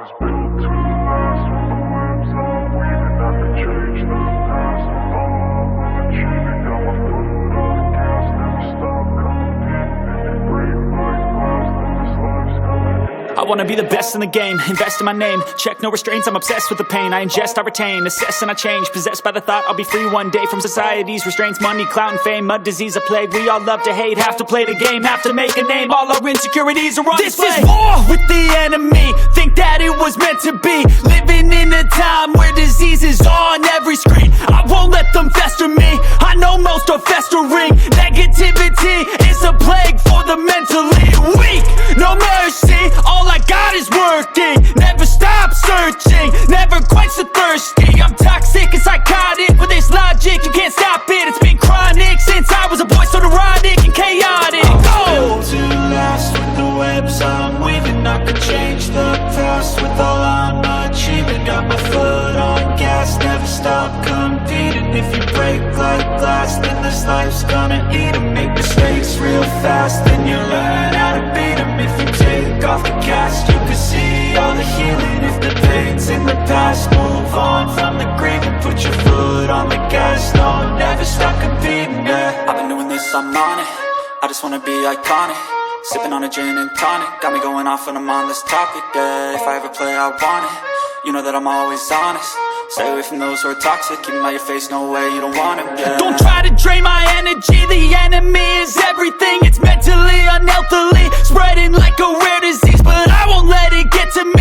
was built to last. With the webs I'm weaving, I could change the past. With all I'm achieving, got my foot on the gas. Never stop competing. If you break my glass, then this life's gonna end. I wanna be the best in the game, invest in my name. Check no restraints, I'm obsessed with the pain. I ingest, I retain, assess and I change. Possessed by the thought I'll be free one day from society's restraints. Money, clout and fame, mud, disease, a plague. We all love to hate, have to play the game, have to make a name. All our insecurities are on display. This is war with the enemy, think that it was meant to be. Living in a time where disease is on every screen. I won't let them fester me, I know most are festering. Negativity is a plague for the mentally weak. No mercy, all I got is working. Never stop searching, never quench the thirsty. I'm toxic and psychotic, with this logic you can't stop it. It's been chronic since I was a boy, so neurotic and chaotic. Built to last. With the webs I'm weaving, I could change the past. With all I'm achieving, got my foot on gas. Never stop competing. If you break like glass, then this life's gonna eat 'em. Make mistakes real fast, then you learn how to beat 'em. If you take off the cast, you can see all the healing. If the pain's in the past, move on from the grieving. Put your foot on the gas, no, never stop competing, yeah. I've been doing this, I'm on it. I just wanna be iconic. Sipping on a gin and tonic, got me going off when I'm on this topic, yeah. If I ever play, I want it. You know that I'm always honest. Stay away from those who are toxic. Keep 'em out your face, no way, you don't want it, yeah. Don't try to drain my energy. The enemy is everything. It's mentally, unhealthily, spreading like a rare disease. But I won't let it get to me.